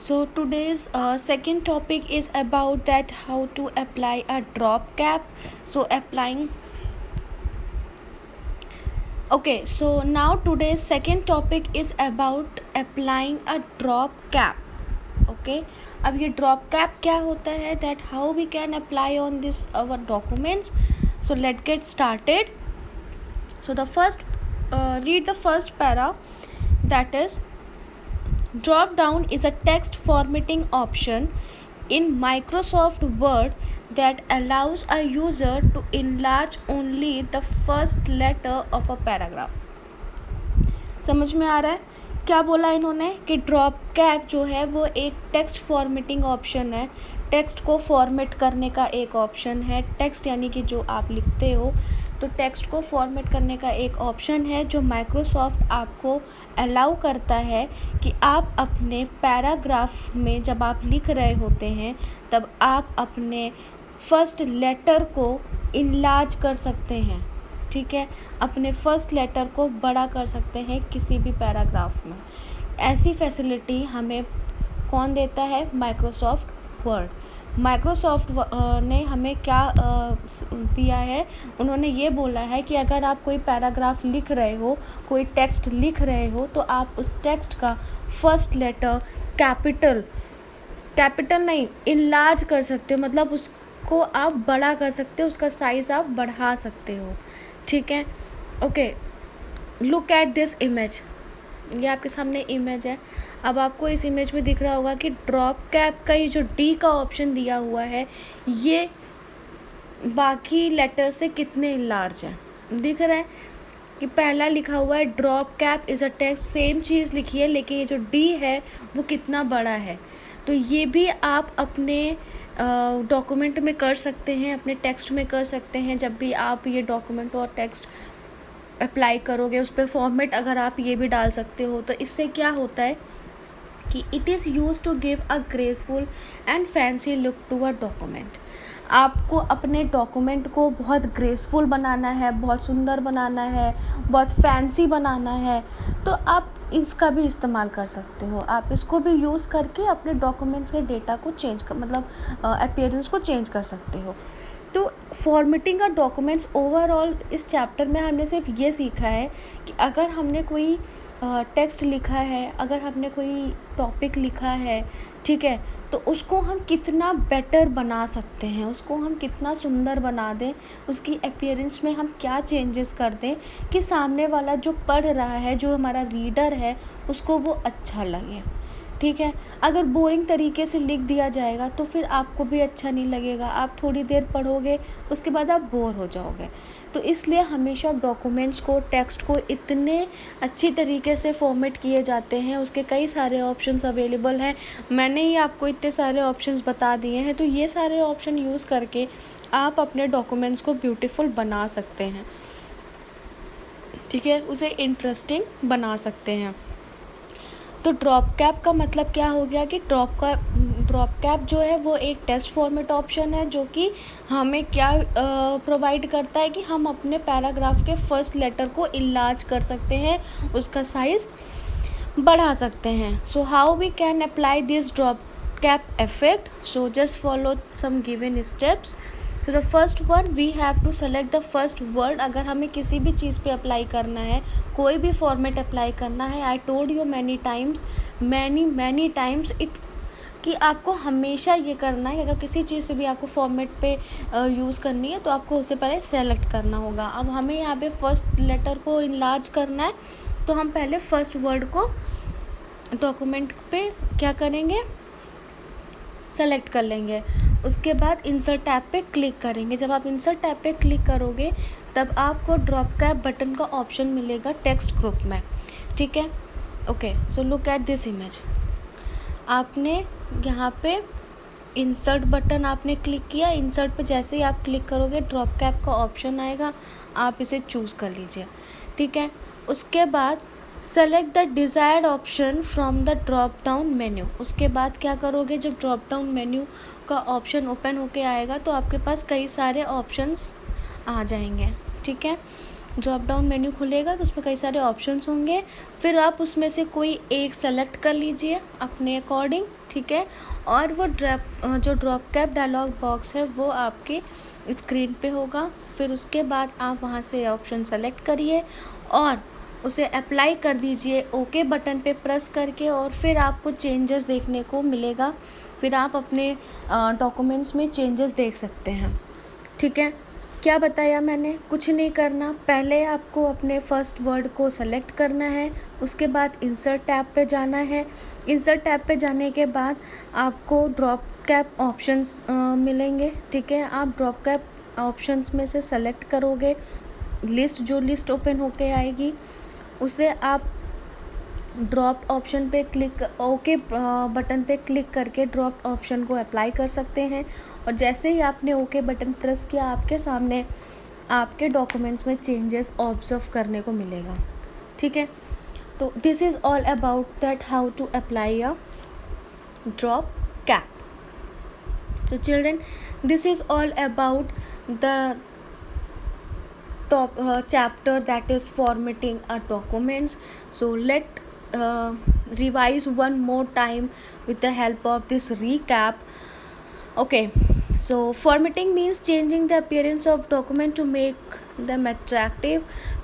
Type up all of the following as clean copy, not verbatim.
So today's second topic is about that how to apply a drop cap. So applying. Okay, so now today's second topic is about applying a drop cap. Okay, अब ये drop cap क्या होता है, that how we can apply on this our documents. So let's get started. So the first read the first para, that is drop down is a text formatting option in Microsoft Word that allows a user to enlarge only the first letter of a paragraph. समझ में आ रहा है क्या बोला इन्होंने कि drop cap जो है वो एक टेक्स्ट फॉर्मेटिंग ऑप्शन है, टेक्स्ट को फॉर्मेट करने का एक ऑप्शन है। टेक्स्ट यानी कि जो आप लिखते हो, तो टेक्स्ट को फॉर्मेट करने का एक ऑप्शन है जो माइक्रोसॉफ्ट आपको अलाउ करता है कि आप अपने पैराग्राफ में जब आप लिख रहे होते हैं तब आप अपने फर्स्ट लेटर को इनलार्ज कर सकते हैं। ठीक है, अपने फर्स्ट लेटर को बड़ा कर सकते हैं किसी भी पैराग्राफ में। ऐसी फैसिलिटी हमें कौन देता है? Microsoft word. माइक्रोसॉफ्ट ने हमें क्या दिया है? उन्होंने ये बोला है कि अगर आप कोई पैराग्राफ लिख रहे हो, कोई टेक्स्ट लिख रहे हो, तो आप उस टेक्स्ट का फर्स्ट लेटर कैपिटल नहीं, इनलार्ज कर सकते हो, मतलब उसको आप बड़ा कर सकते हो, उसका साइज़ आप बढ़ा सकते हो। ठीक है, okay, look at this image. ये आपके सामने इमेज है। अब आपको इस इमेज में दिख रहा होगा कि ड्रॉप कैप का ये जो डी का ऑप्शन दिया हुआ है, ये बाकी लेटर से कितने लार्ज है। दिख रहा है कि पहला लिखा हुआ है drop cap is a text, same चीज़ लिखी है, लेकिन ये जो डी है वो कितना बड़ा है। तो ये भी आप अपने डॉक्यूमेंट में कर सकते हैं, अपने टेक्स्ट में कर सकते हैं। जब भी आप ये डॉक्यूमेंट और टेक्स्ट अप्लाई करोगे, उस पर फॉर्मेट अगर आप ये भी डाल सकते हो, तो इससे क्या होता है कि it is use to give a graceful and fancy look to a document. आपको अपने डॉक्यूमेंट को बहुत ग्रेसफुल बनाना है, बहुत सुंदर बनाना है, बहुत फैंसी बनाना है, तो आप इसका भी इस्तेमाल कर सकते हो। आप इसको भी यूज़ करके अपने डॉक्यूमेंट्स के डेटा को चेंज कर, मतलब अपीयरेंस को चेंज कर सकते हो। तो फॉर्मेटिंग का डॉक्यूमेंट्स ओवरऑल इस चैप्टर में हमने सिर्फ ये सीखा है कि अगर हमने कोई टेक्स्ट लिखा है, अगर हमने कोई टॉपिक लिखा है, ठीक है, तो उसको हम कितना बेटर बना सकते हैं, उसको हम कितना सुंदर बना दें, उसकी अपीयरेंस में हम क्या चेंजेस कर दें कि सामने वाला जो पढ़ रहा है, जो हमारा रीडर है, उसको वो अच्छा लगे। ठीक है, अगर बोरिंग तरीके से लिख दिया जाएगा तो फिर आपको भी अच्छा नहीं लगेगा, आप थोड़ी देर पढ़ोगे, उसके बाद आप बोर हो जाओगे। तो इसलिए हमेशा डॉक्यूमेंट्स को, टेक्स्ट को इतने अच्छी तरीके से फॉर्मेट किए जाते हैं, उसके कई सारे ऑप्शंस अवेलेबल हैं। मैंने ही आपको इतने सारे ऑप्शंस बता दिए हैं, तो ये सारे ऑप्शन यूज़ करके आप अपने डॉक्यूमेंट्स को ब्यूटीफुल बना सकते हैं। ठीक है, उसे इंटरेस्टिंग बना सकते हैं। तो ड्रॉप कैप का मतलब क्या हो गया कि ड्रॉप कैप जो है वो एक टेक्स्ट फॉर्मेट ऑप्शन है जो कि हमें क्या प्रोवाइड करता है कि हम अपने पैराग्राफ के फर्स्ट लेटर को इनलार्ज कर सकते हैं, उसका साइज़ बढ़ा सकते हैं। So how we can apply this drop cap effect? So just follow some given steps. तो the first one, we have to select the first word. अगर हमें किसी भी चीज़ पे अप्लाई करना है, कोई भी फॉर्मेट अप्लाई करना है, I told you many times it कि आपको हमेशा ये करना है कि अगर किसी चीज़ पे भी आपको फॉर्मेट पे यूज़ करनी है तो आपको उससे पहले सेलेक्ट करना होगा। अब हमें यहाँ पे फर्स्ट लेटर को इनलार्ज करना है, तो हम पहले फर्स्ट वर्ड को डॉक्यूमेंट पे क्या करेंगे? सेलेक्ट कर लेंगे। उसके बाद इंसर्ट टैब पे क्लिक करेंगे। जब आप इंसर्ट टैब पे क्लिक करोगे तब आपको ड्रॉप कैप बटन का ऑप्शन मिलेगा टेक्स्ट ग्रुप में। ठीक है, okay, so look at this image. आपने यहाँ पे इंसर्ट बटन आपने क्लिक किया। इंसर्ट पे जैसे ही आप क्लिक करोगे ड्रॉप कैप का ऑप्शन आएगा, आप इसे चूज़ कर लीजिए। ठीक है, उसके बाद select the desired option from the drop down menu. उसके बाद क्या करोगे? जब ड्रॉप डाउन मेन्यू का ऑप्शन ओपन होके आएगा तो आपके पास कई सारे ऑप्शंस आ जाएंगे। ठीक है, ड्रॉप डाउन मेन्यू खुलेगा तो उसमें कई सारे ऑप्शंस होंगे, फिर आप उसमें से कोई एक सेलेक्ट कर लीजिए अपने अकॉर्डिंग, ठीक है। और वो जो ड्रॉप कैप डायलॉग बॉक्स है वो आपकी स्क्रीन पे होगा। फिर उसके बाद आप वहाँ से ऑप्शन सेलेक्ट करिए और उसे अप्लाई कर दीजिए ओके बटन पे प्रेस करके, और फिर आपको चेंजेस देखने को मिलेगा। फिर आप अपने डॉक्यूमेंट्स में चेंजेस देख सकते हैं, ठीक है। क्या बताया मैंने, कुछ नहीं करना, पहले आपको अपने फर्स्ट वर्ड को सेलेक्ट करना है, उसके बाद इंसर्ट टैब पे जाना है। इंसर्ट टैब पे जाने के बाद आपको ड्रॉप कैप ऑप्शंस मिलेंगे, ठीक है। आप ड्रॉप कैप ऑप्शंस में से सेलेक्ट करोगे, जो लिस्ट ओपन होके आएगी उसे आप ड्रॉप ऑप्शन पे क्लिक ओके बटन पे क्लिक करके ड्रॉप ऑप्शन को अप्लाई कर सकते हैं। और जैसे ही आपने ओके बटन प्रेस किया, आपके सामने आपके डॉक्यूमेंट्स में चेंजेस ऑब्जर्व करने को मिलेगा, ठीक है। तो this is all about that how to apply a drop cap. तो children, this is all about the chapter that is formatting a documents. So let revise one more time with the help of this recap. Okay, so formatting means changing the appearance of document to make them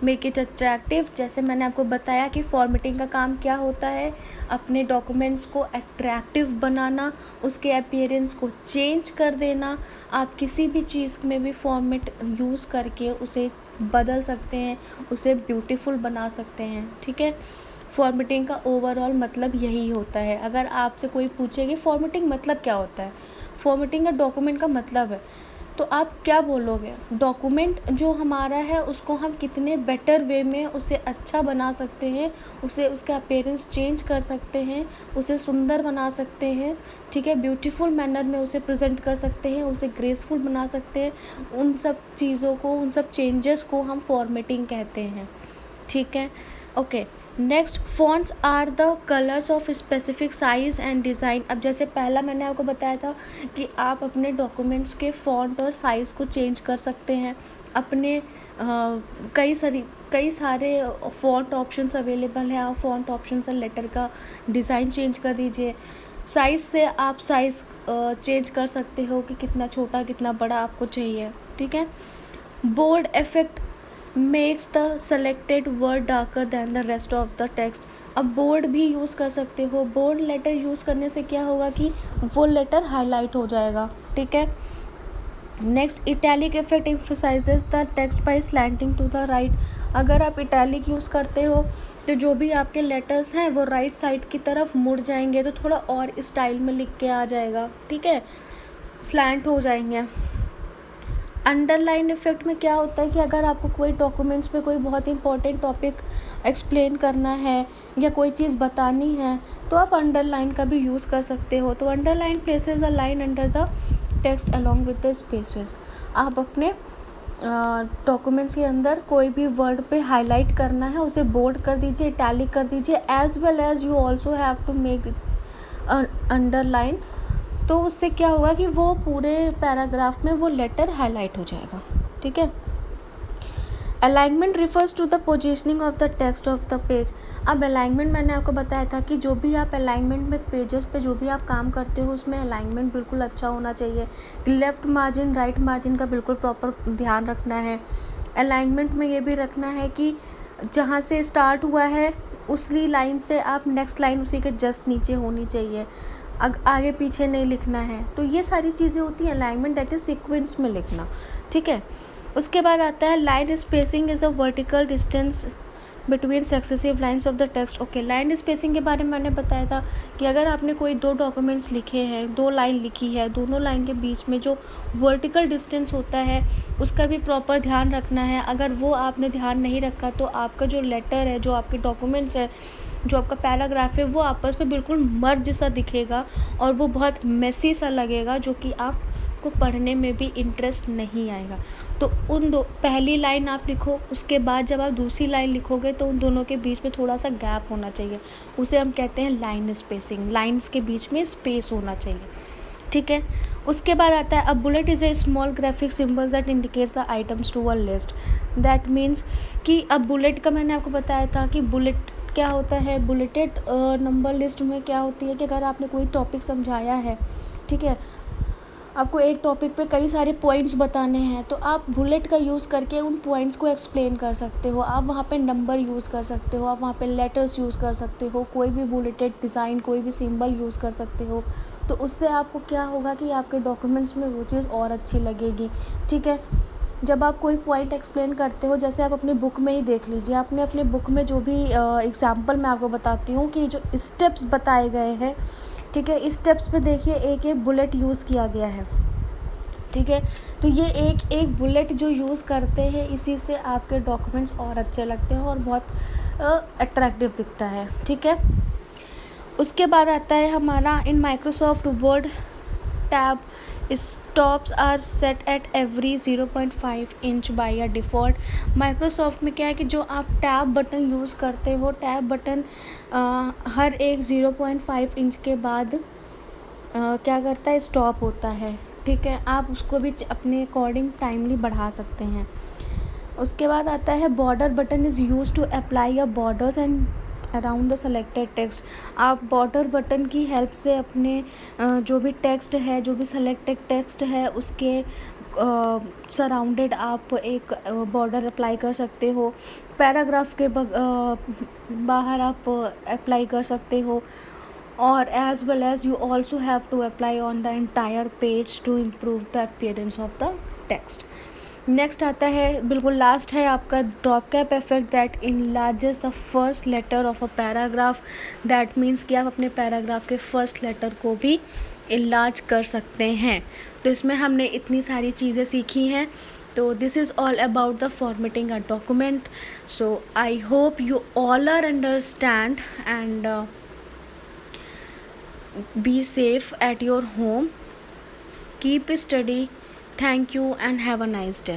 make it attractive. जैसे मैंने आपको बताया कि formatting का काम क्या होता है, अपने डॉक्यूमेंट्स को अट्रैक्टिव बनाना, उसके अपीयरेंस को चेंज कर देना। आप किसी भी चीज़ में भी फॉर्मेट यूज़ करके उसे बदल सकते हैं, उसे ब्यूटीफुल बना सकते हैं, ठीक है। फॉर्मेटिंग का ओवरऑल मतलब यही होता है। अगर आपसे कोई पूछे कि फॉर्मेटिंग मतलब क्या होता है, फॉर्मेटिंग का डॉक्यूमेंट का मतलब है, तो आप क्या बोलोगे? डॉक्यूमेंट जो हमारा है उसको हम कितने बेटर वे में उसे अच्छा बना सकते हैं, उसे उसका अपीयरेंस चेंज कर सकते हैं, उसे सुंदर बना सकते हैं, ठीक है, ब्यूटीफुल मैनर में उसे प्रेजेंट कर सकते हैं, उसे ग्रेसफुल बना सकते हैं। उन सब चीज़ों को, उन सब चेंजेस को हम फॉर्मेटिंग कहते हैं, ठीक है। Okay, next, fonts are the colours of specific size and design. अब जैसे पहला मैंने आपको बताया था कि आप अपने डॉक्यूमेंट्स के फॉन्ट और साइज़ को चेंज कर सकते हैं। अपने कई सारे फॉन्ट ऑप्शंस अवेलेबल हैं। आप फॉन्ट ऑप्शन से लेटर का डिज़ाइन चेंज कर दीजिए। साइज़ से आप साइज़ चेंज कर सकते हो कि कितना छोटा कितना बड़ा आपको चाहिए, ठीक है। Bold effect makes the selected word darker than the rest of the text. अब बोल्ड भी यूज़ कर सकते हो। बोल्ड लेटर यूज़ करने से क्या होगा कि वो लेटर हाईलाइट हो जाएगा, ठीक है। Next, italic effect emphasises the text by slanting to the right. अगर आप इटैलिक यूज़ करते हो तो जो भी आपके लेटर्स हैं वो राइट साइड की तरफ मुड़ जाएंगे, तो थोड़ा और स्टाइल में लिख के आ जाएगा, ठीक है, स्लैंट हो जाएंगे। अंडरलाइन इफेक्ट में क्या होता है कि अगर आपको कोई डॉक्यूमेंट्स में कोई बहुत इंपॉर्टेंट टॉपिक एक्सप्लेन करना है या कोई चीज़ बतानी है तो आप अंडरलाइन का भी यूज़ कर सकते हो। तो underline places a line under the text along with the spaces. आप अपने डॉक्यूमेंट्स के अंदर कोई भी वर्ड पे हाईलाइट करना है उसे बोल्ड कर दीजिए, इटैलिक कर दीजिए, as well as you also have to make underline. तो उससे क्या होगा कि वो पूरे पैराग्राफ में वो लेटर हाईलाइट हो जाएगा, ठीक है। Alignment refers to the positioning of the text of the page. अब अलाइनमेंट मैंने आपको बताया था कि जो भी आप अलाइनमेंट में पेजेस पे जो भी आप काम करते हो उसमें अलाइनमेंट बिल्कुल अच्छा होना चाहिए। लेफ़्ट मार्जिन राइट मार्जिन का बिल्कुल प्रॉपर ध्यान रखना है। अलाइनमेंट में ये भी रखना है कि जहाँ से स्टार्ट हुआ है उसी लाइन से आप नेक्स्ट लाइन उसी के जस्ट नीचे होनी चाहिए, आगे पीछे नहीं लिखना है। तो ये सारी चीज़ें होती हैं अलाइनमेंट, दैट इज़ सीक्वेंस में लिखना, ठीक है। उसके बाद आता है line spacing is the vertical distance between successive lines of the text. Okay, line spacing के बारे में मैंने बताया था कि अगर आपने कोई दो डॉक्यूमेंट्स लिखे हैं, दो लाइन लिखी है, दोनों लाइन के बीच में जो वर्टिकल डिस्टेंस होता है उसका भी प्रॉपर ध्यान रखना है। अगर वो आपने ध्यान नहीं रखा तो आपका जो लेटर है, जो आपके डॉक्यूमेंट्स है, जो आपका पैराग्राफ है, वो आपस में बिल्कुल मर्ज सा दिखेगा और वो बहुत मेसी सा लगेगा, जो कि आपको पढ़ने में भी इंटरेस्ट नहीं आएगा। तो पहली लाइन आप लिखो, उसके बाद जब आप दूसरी लाइन लिखोगे तो उन दोनों के बीच में थोड़ा सा गैप होना चाहिए, उसे हम कहते हैं लाइन स्पेसिंग। लाइन्स के बीच में स्पेस होना चाहिए, ठीक है। उसके बाद आता है a bullet is a small graphic symbols that indicates the items to a list. That means कि अब बुलेट का मैंने आपको बताया था कि बुलेट क्या होता है, बुलेटेड नंबर लिस्ट में क्या होती है कि अगर आपने कोई टॉपिक समझाया है, ठीक है, आपको एक टॉपिक पे कई सारे पॉइंट्स बताने हैं, तो आप बुलेट का यूज़ करके उन पॉइंट्स को एक्सप्लेन कर सकते हो। आप वहाँ पे नंबर यूज़ कर सकते हो, आप वहाँ पे लेटर्स यूज़ कर सकते हो, कोई भी बुलेटेड डिज़ाइन, कोई भी सिंबल यूज़ कर सकते हो। तो उससे आपको क्या होगा कि आपके डॉक्यूमेंट्स में वो चीज़ और अच्छी लगेगी, ठीक है। जब आप कोई पॉइंट एक्सप्लेन करते हो, जैसे आप अपनी बुक में ही देख लीजिए, आपने अपने बुक में जो भी एग्ज़ाम्पल मैं आपको बताती हूँ कि जो स्टेप्स बताए गए हैं, ठीक है, इस स्टेप्स पे देखिए एक एक बुलेट यूज़ किया गया है, ठीक है। तो ये एक एक बुलेट जो यूज़ करते हैं, इसी से आपके डॉक्यूमेंट्स और अच्छे लगते हैं और बहुत अट्रैक्टिव दिखता है, ठीक है। उसके बाद आता है हमारा in Microsoft Word tab stops are set at every 0.5 inch by a default. Microsoft में क्या है कि जो आप टैब बटन यूज़ करते हो, टैब बटन हर एक 0.5 इंच के बाद क्या करता है, स्टॉप होता है, ठीक है। आप उसको भी अपने अकॉर्डिंग टाइमली बढ़ा सकते हैं। उसके बाद आता है border button is use to apply a borders and around the selected text. आप बॉर्डर बटन की हेल्प से अपने जो भी टेक्स्ट है, जो भी सेलेक्टेड टेक्स्ट है, उसके सराउंडेड आप एक बॉर्डर अप्लाई कर सकते हो। पैराग्राफ के बाहर आप अप्लाई कर सकते हो, और as well as you also have to apply on the entire page to improve the appearance of the text. Next आता है, बिल्कुल लास्ट है आपका drop cap effect that enlarges the first letter of a paragraph. That means कि आप अपने paragraph के first letter को भी इनलार्ज कर सकते हैं। तो इसमें हमने इतनी सारी चीज़ें सीखी हैं। तो this is all about the formatting a document. So I hope you all are understand and be safe at your home. Keep study. Thank you and have a nice day.